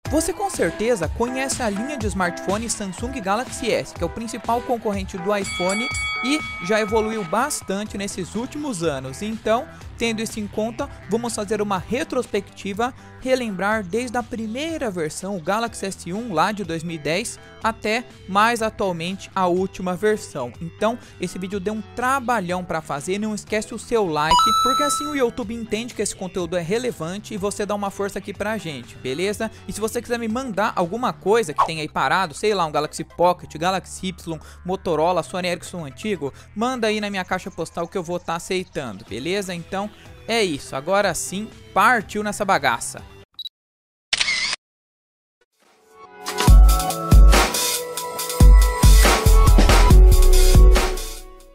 Você com certeza conhece a linha de smartphone Samsung Galaxy S, que é o principal concorrente do iPhone e já evoluiu bastante nesses últimos anos. Então, tendo isso em conta, vamos fazer uma retrospectiva, relembrar desde a primeira versão, o Galaxy S1 lá de 2010, até mais atualmente a última versão. Então, esse vídeo deu um trabalhão para fazer, não esquece o seu like, porque assim o YouTube entende que esse conteúdo é relevante e você dá uma força aqui pra gente, beleza? E se você quiser me mandar alguma coisa que tenha aí parado, sei lá, um Galaxy Pocket, Galaxy Y, Motorola, Sony Ericsson antigo, manda aí na minha caixa postal que eu vou estar aceitando, beleza? Então, é isso, agora sim, partiu nessa bagaça.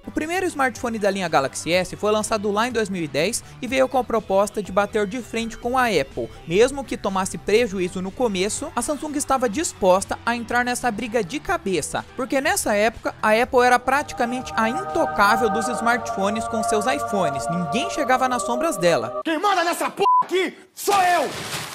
O primeiro smartphone da linha Galaxy S foi lançado lá em 2010 e veio com a proposta de bater de frente com a Apple. Mesmo que tomasse prejuízo no começo, a Samsung estava disposta a entrar nessa briga de cabeça, porque nessa época a Apple era praticamente a intocável dos smartphones com seus iPhones, ninguém chegava nas sombras dela. Quem manda nessa p*** aqui sou eu!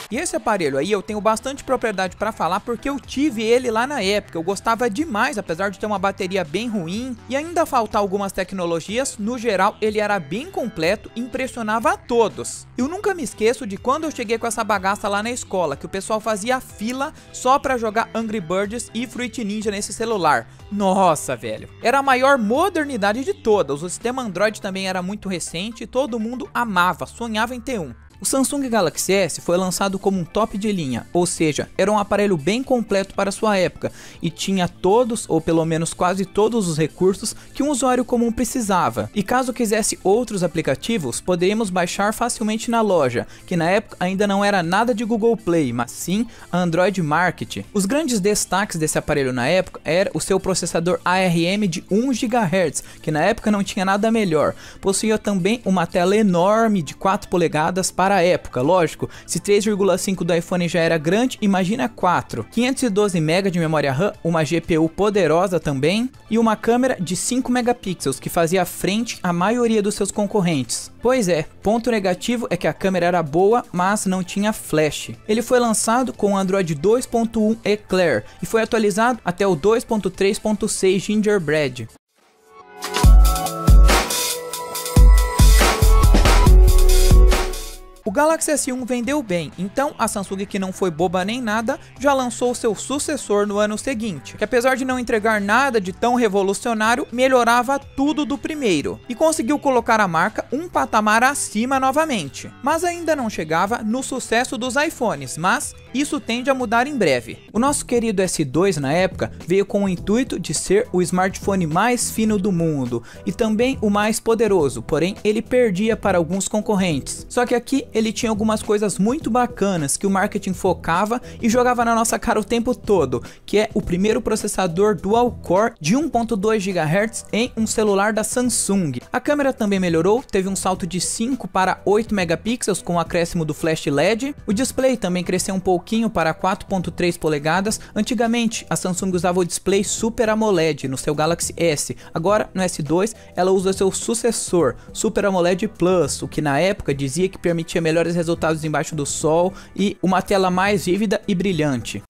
E esse aparelho aí eu tenho bastante propriedade para falar porque eu tive ele lá na época, eu gostava demais, apesar de ter uma bateria bem ruim e ainda faltar algumas tecnologias, no geral ele era bem completo e impressionava a todos. Eu nunca me esqueço de quando eu cheguei com essa bagaça lá na escola, que o pessoal fazia fila só para jogar Angry Birds e Fruit Ninja nesse celular. Nossa, velho, era a maior modernidade de todas, o sistema Android também era muito recente e todo mundo amava, sonhava em ter um. O Samsung Galaxy S foi lançado como um top de linha, ou seja, era um aparelho bem completo para sua época e tinha todos, ou pelo menos quase todos os recursos que um usuário comum precisava. E caso quisesse outros aplicativos, poderíamos baixar facilmente na loja, que na época ainda não era nada de Google Play, mas sim Android Market. Os grandes destaques desse aparelho na época era o seu processador ARM de 1 GHz, que na época não tinha nada melhor. Possuía também uma tela enorme de 4 polegadas para a época, lógico, se 3,5 do iPhone já era grande, imagina 4. 512 MB de memória RAM, uma GPU poderosa também e uma câmera de 5 megapixels que fazia frente à maioria dos seus concorrentes. Pois é, ponto negativo é que a câmera era boa, mas não tinha flash. Ele foi lançado com o Android 2.1 Eclair e foi atualizado até o 2.3.6 Gingerbread. O Galaxy S1 vendeu bem, então a Samsung, que não foi boba nem nada, já lançou seu sucessor no ano seguinte, que apesar de não entregar nada de tão revolucionário, melhorava tudo do primeiro, e conseguiu colocar a marca um patamar acima novamente. Mas ainda não chegava no sucesso dos iPhones, mas isso tende a mudar em breve. O nosso querido S2 na época veio com o intuito de ser o smartphone mais fino do mundo, e também o mais poderoso, porém ele perdia para alguns concorrentes. Só que aqui ele tinha algumas coisas muito bacanas que o marketing focava e jogava na nossa cara o tempo todo, que é o primeiro processador dual core de 1.2 GHz em um celular da Samsung. A câmera também melhorou, teve um salto de 5 para 8 megapixels com o acréscimo do flash LED. O display também cresceu um pouquinho para 4.3 polegadas. Antigamente a Samsung usava o display Super AMOLED no seu Galaxy S, agora no S2 ela usa seu sucessor, Super AMOLED Plus, o que na época dizia que permitia melhores resultados embaixo do sol e uma tela mais vívida e brilhante.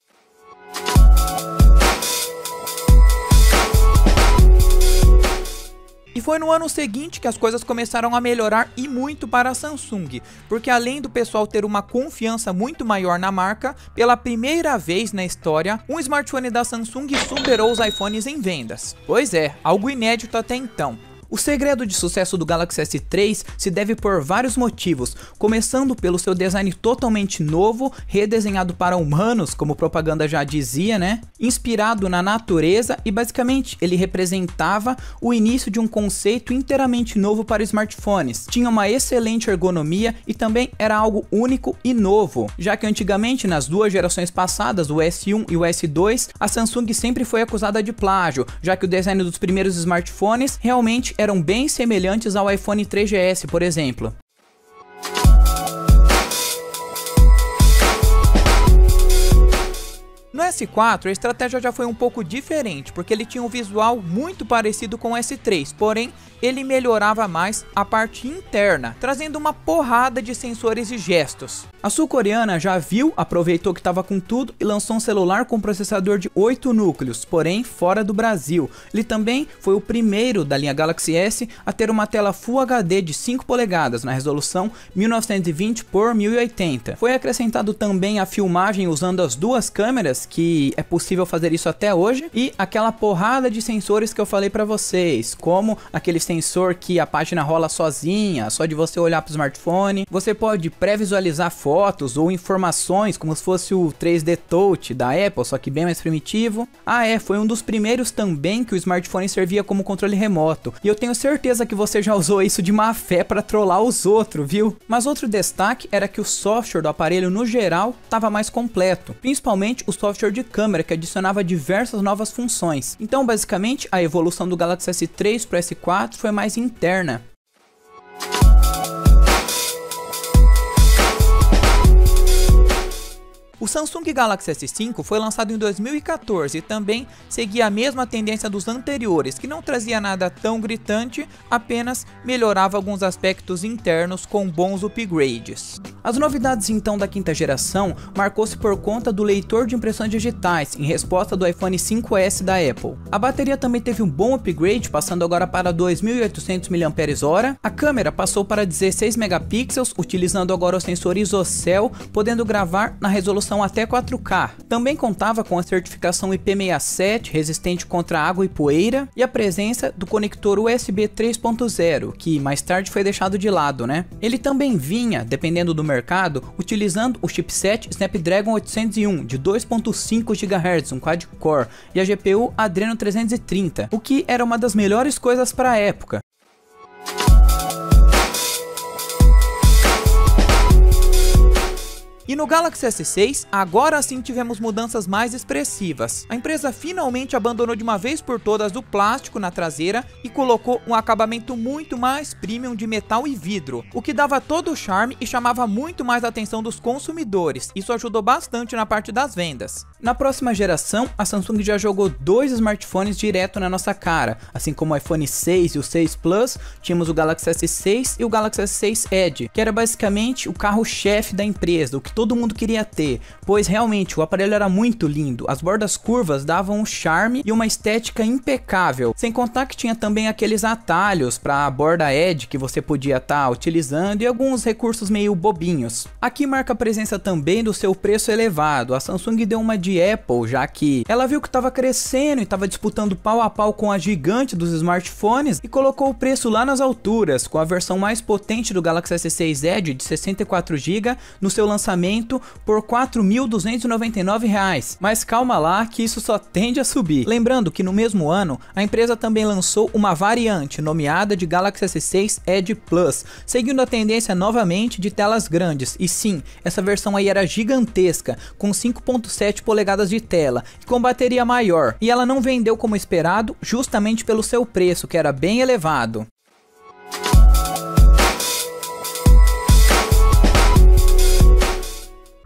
E foi no ano seguinte que as coisas começaram a melhorar e muito para a Samsung, porque além do pessoal ter uma confiança muito maior na marca, pela primeira vez na história, um smartphone da Samsung superou os iPhones em vendas. Pois é, algo inédito até então. O segredo de sucesso do Galaxy S3 se deve por vários motivos, começando pelo seu design totalmente novo, redesenhado para humanos, como propaganda já dizia, né? Inspirado na natureza e basicamente ele representava o início de um conceito inteiramente novo para smartphones. Tinha uma excelente ergonomia e também era algo único e novo, já que antigamente nas duas gerações passadas, o S1 e o S2, a Samsung sempre foi acusada de plágio, já que o design dos primeiros smartphones realmente eram bem semelhantes ao iPhone 3GS, por exemplo. No S4 a estratégia já foi um pouco diferente, porque ele tinha um visual muito parecido com o S3, porém ele melhorava mais a parte interna, trazendo uma porrada de sensores e gestos. A sul-coreana já viu, aproveitou que estava com tudo e lançou um celular com processador de 8 núcleos, porém fora do Brasil. Ele também foi o primeiro da linha Galaxy S a ter uma tela Full HD de 5 polegadas na resolução 1920 por 1080. Foi acrescentado também a filmagem usando as duas câmeras, que é possível fazer isso até hoje, e aquela porrada de sensores que eu falei para vocês, como aquele sensor que a página rola sozinha, só de você olhar para o smartphone. Você pode pré-visualizar fotos ou informações como se fosse o 3D Touch da Apple, só que bem mais primitivo. Foi um dos primeiros também que o smartphone servia como controle remoto, e eu tenho certeza que você já usou isso de má fé para trollar os outros, viu? Mas outro destaque era que o software do aparelho no geral estava mais completo, principalmente o software de câmera, que adicionava diversas novas funções. Então basicamente a evolução do Galaxy S3 para o S4 foi mais interna. O Samsung Galaxy S5 foi lançado em 2014 e também seguia a mesma tendência dos anteriores, que não trazia nada tão gritante, apenas melhorava alguns aspectos internos com bons upgrades. As novidades então da quinta geração marcou-se por conta do leitor de impressões digitais, em resposta do iPhone 5S da Apple. A bateria também teve um bom upgrade, passando agora para 2.800 mAh. A câmera passou para 16 megapixels, utilizando agora o sensor ISOCELL, podendo gravar na resolução até 4K. Também contava com a certificação IP67, resistente contra água e poeira, e a presença do conector USB 3.0, que mais tarde foi deixado de lado, né? Ele também vinha, dependendo do mercado, utilizando o chipset Snapdragon 801 de 2.5 GHz, um quad-core, e a GPU Adreno 330, o que era uma das melhores coisas para a época. E no Galaxy S6, agora sim tivemos mudanças mais expressivas. A empresa finalmente abandonou de uma vez por todas o plástico na traseira e colocou um acabamento muito mais premium de metal e vidro, o que dava todo o charme e chamava muito mais a atenção dos consumidores. Isso ajudou bastante na parte das vendas. Na próxima geração, a Samsung já jogou dois smartphones direto na nossa cara, assim como o iPhone 6 e o 6 Plus. Tínhamos o Galaxy S6 e o Galaxy S6 Edge, que era basicamente o carro-chefe da empresa, o que todo mundo queria ter, pois realmente o aparelho era muito lindo, as bordas curvas davam um charme e uma estética impecável, sem contar que tinha também aqueles atalhos para a borda Edge que você podia estar utilizando e alguns recursos meio bobinhos. Aqui marca a presença também do seu preço elevado. A Samsung deu uma de Apple, já que ela viu que estava crescendo e estava disputando pau a pau com a gigante dos smartphones e colocou o preço lá nas alturas, com a versão mais potente do Galaxy S6 Edge de 64 GB no seu lançamento por R$ 4.299. Mas calma lá que isso só tende a subir. Lembrando que no mesmo ano, a empresa também lançou uma variante nomeada de Galaxy S6 Edge Plus, seguindo a tendência novamente de telas grandes. E sim, essa versão aí era gigantesca, com 5.7 polegadas de tela e com bateria maior. E ela não vendeu como esperado, justamente pelo seu preço, que era bem elevado.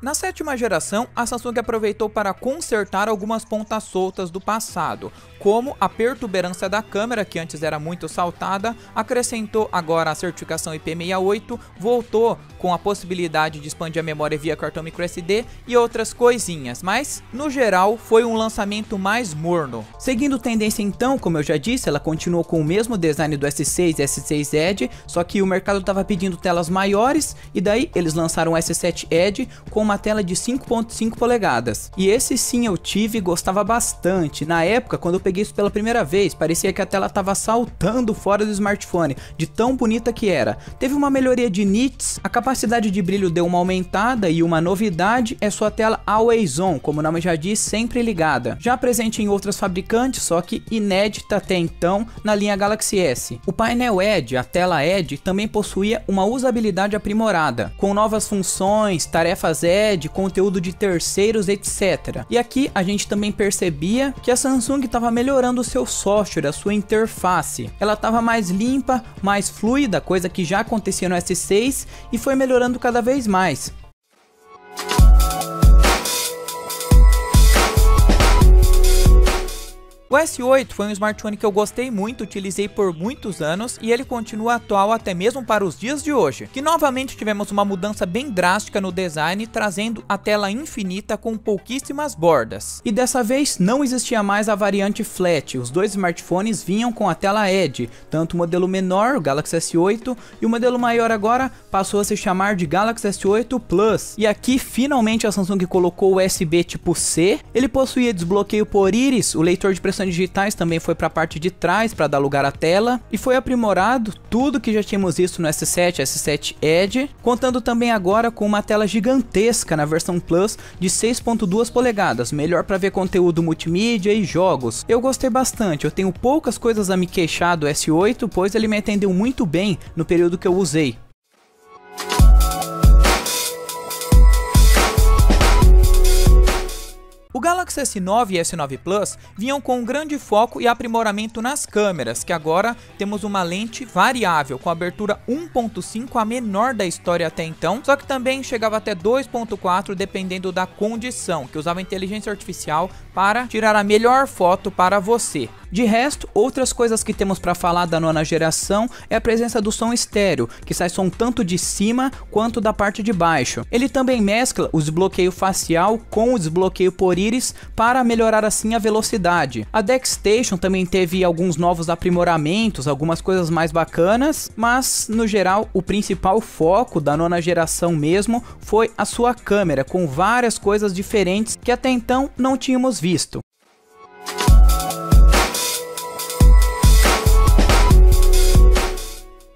Na sétima geração, a Samsung aproveitou para consertar algumas pontas soltas do passado, como a perturbação da câmera, que antes era muito saltada, acrescentou agora a certificação IP68, voltou com a possibilidade de expandir a memória via cartão microSD e outras coisinhas, mas no geral foi um lançamento mais morno. Seguindo tendência então, como eu já disse, ela continuou com o mesmo design do S6 e S6 Edge, só que o mercado estava pedindo telas maiores e daí eles lançaram o S7 Edge com uma tela de 5.5 polegadas. E esse sim eu tive e gostava bastante. Na época, quando eu peguei isso pela primeira vez, parecia que a tela estava saltando fora do smartphone, de tão bonita que era. Teve uma melhoria de nits, a capacidade de brilho deu uma aumentada e uma novidade é sua tela Always On, como o nome já diz, sempre ligada. Já presente em outras fabricantes, só que inédita até então na linha Galaxy S. O painel Edge, a tela Edge, também possuía uma usabilidade aprimorada, com novas funções, tarefas Edge, conteúdo de terceiros, etc. E aqui a gente também percebia que a Samsung estava melhorando o seu software, a sua interface. Ela estava mais limpa, mais fluida, coisa que já acontecia no S6 e foi melhorando cada vez mais. O S8 foi um smartphone que eu gostei muito, utilizei por muitos anos e ele continua atual até mesmo para os dias de hoje, que novamente tivemos uma mudança bem drástica no design, trazendo a tela infinita com pouquíssimas bordas. E dessa vez não existia mais a variante Flat, os dois smartphones vinham com a tela Edge, tanto o modelo menor, o Galaxy S8, e o modelo maior agora passou a se chamar de Galaxy S8 Plus. E aqui finalmente a Samsung colocou o USB tipo C, ele possuía desbloqueio por íris, o leitor de impressões digitais também foi para a parte de trás para dar lugar à tela, e foi aprimorado tudo que já tínhamos visto no S7, S7 Edge, contando também agora com uma tela gigantesca na versão Plus de 6.2 polegadas, melhor para ver conteúdo multimídia e jogos. Eu gostei bastante, eu tenho poucas coisas a me queixar do S8, pois ele me atendeu muito bem no período que eu usei. O Galaxy S9 e S9 Plus vinham com um grande foco e aprimoramento nas câmeras, que agora temos uma lente variável com abertura 1.5, a menor da história até então, só que também chegava até 2.4 dependendo da condição, que usava inteligência artificial para tirar a melhor foto para você. De resto, outras coisas que temos para falar da nona geração é a presença do som estéreo, que sai som tanto de cima quanto da parte de baixo. Ele também mescla o desbloqueio facial com o desbloqueio por íris para melhorar assim a velocidade. A DeckStation também teve alguns novos aprimoramentos, algumas coisas mais bacanas, mas no geral o principal foco da nona geração mesmo foi a sua câmera, com várias coisas diferentes que até então não tínhamos visto.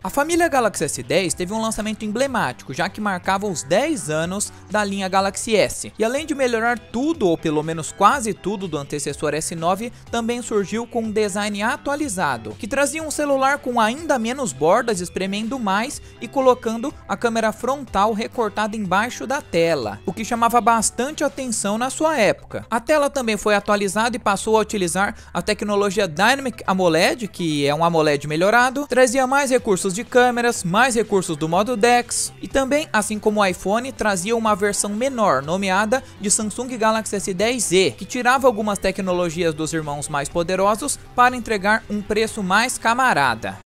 A família Galaxy S10 teve um lançamento emblemático, já que marcava os 10 anos da linha Galaxy S. E além de melhorar tudo, ou pelo menos quase tudo, do antecessor S9, também surgiu com um design atualizado, que trazia um celular com ainda menos bordas, espremendo mais e colocando a câmera frontal recortada embaixo da tela, o que chamava bastante atenção na sua época. A tela também foi atualizada e passou a utilizar a tecnologia Dynamic AMOLED, que é um AMOLED melhorado, trazia mais recursos de câmeras, mais recursos do modo DeX e também, assim como o iPhone, trazia uma versão menor, nomeada de Samsung Galaxy S10e, que tirava algumas tecnologias dos irmãos mais poderosos para entregar um preço mais camarada.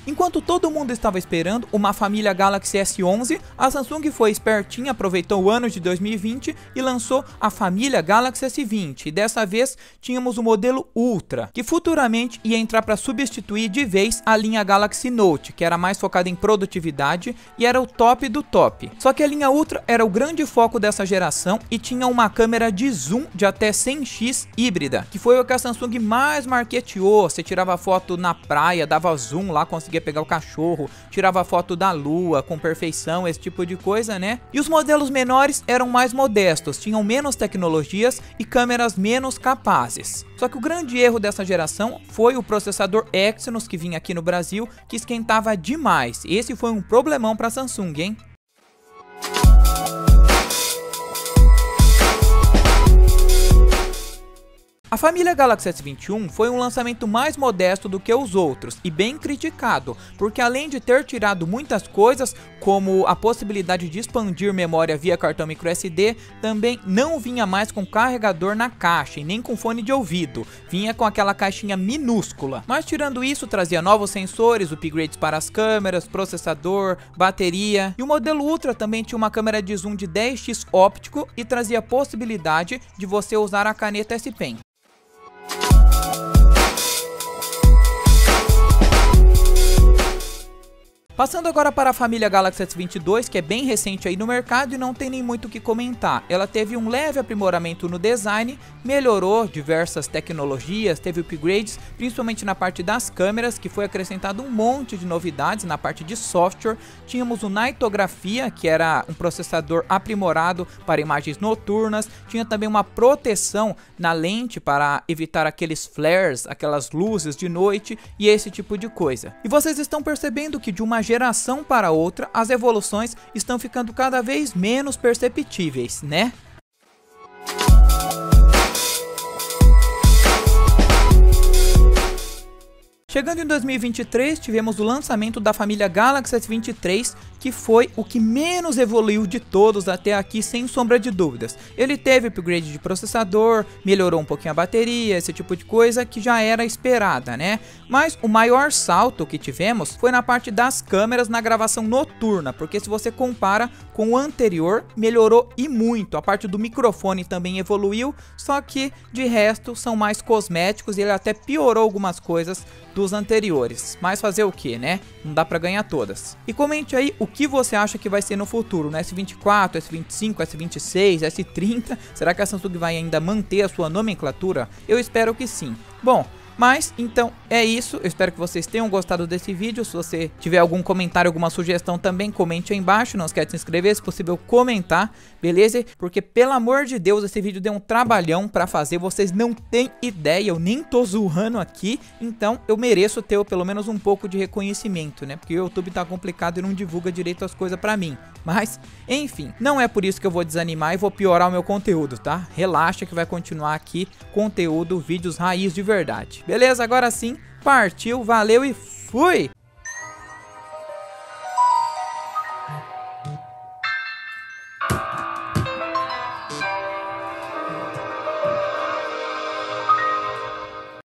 Enquanto todo mundo estava esperando uma família Galaxy S11, a Samsung foi espertinha, aproveitou o ano de 2020 e lançou a família Galaxy S20. E dessa vez tínhamos o modelo Ultra, que futuramente ia entrar para substituir de vez a linha Galaxy Note, que era mais focada em produtividade e era o top do top. Só que a linha Ultra era o grande foco dessa geração e tinha uma câmera de zoom de até 100x híbrida, que foi o que a Samsung mais marketeou. Você tirava foto na praia, dava zoom lá, conseguia pegar o cachorro, tirava foto da lua com perfeição, esse tipo de coisa, né? E os modelos menores eram mais modestos, tinham menos tecnologias e câmeras menos capazes. Só que o grande erro dessa geração foi o processador Exynos que vinha aqui no Brasil, que esquentava demais. Esse foi um problemão para a Samsung, hein? A família Galaxy S21 foi um lançamento mais modesto do que os outros e bem criticado, porque além de ter tirado muitas coisas, como a possibilidade de expandir memória via cartão microSD, também não vinha mais com carregador na caixa e nem com fone de ouvido, vinha com aquela caixinha minúscula. Mas tirando isso, trazia novos sensores, upgrades para as câmeras, processador, bateria, e o modelo Ultra também tinha uma câmera de zoom de 10x óptico e trazia a possibilidade de você usar a caneta S Pen. Passando agora para a família Galaxy S22, que é bem recente aí no mercado e não tem nem muito o que comentar. Ela teve um leve aprimoramento no design, melhorou diversas tecnologias, teve upgrades, principalmente na parte das câmeras, que foi acrescentado um monte de novidades na parte de software. Tínhamos o Nightografia, que era um processador aprimorado para imagens noturnas, tinha também uma proteção na lente para evitar aqueles flares, aquelas luzes de noite e esse tipo de coisa. E vocês estão percebendo que de uma geração para outra, as evoluções estão ficando cada vez menos perceptíveis, né? Chegando em 2023, tivemos o lançamento da família Galaxy S23, que foi o que menos evoluiu de todos até aqui, sem sombra de dúvidas. Ele teve upgrade de processador, melhorou um pouquinho a bateria, esse tipo de coisa que já era esperada, né? Mas o maior salto que tivemos foi na parte das câmeras na gravação noturna, porque se você compara com o anterior, melhorou e muito. A parte do microfone também evoluiu, só que de resto são mais cosméticos e ele até piorou algumas coisas dos anteriores. Mas fazer o que, né? Não dá pra ganhar todas. E comente aí o que você acha que vai ser no futuro, no S24, S25, S26, S30. Será que a Samsung vai ainda manter a sua nomenclatura? Eu espero que sim. Bom, mas então é isso, eu espero que vocês tenham gostado desse vídeo. Se você tiver algum comentário, alguma sugestão também, comente aí embaixo. Não esquece de se inscrever, se possível comentar, beleza? Porque pelo amor de Deus, esse vídeo deu um trabalhão pra fazer, vocês não têm ideia, eu nem tô zoando aqui. Então eu mereço ter pelo menos um pouco de reconhecimento, né? Porque o YouTube tá complicado e não divulga direito as coisas pra mim. Mas, enfim, não é por isso que eu vou desanimar e vou piorar o meu conteúdo, tá? Relaxa que vai continuar aqui conteúdo, vídeos raiz de verdade. Beleza? Agora sim, partiu, valeu e fui!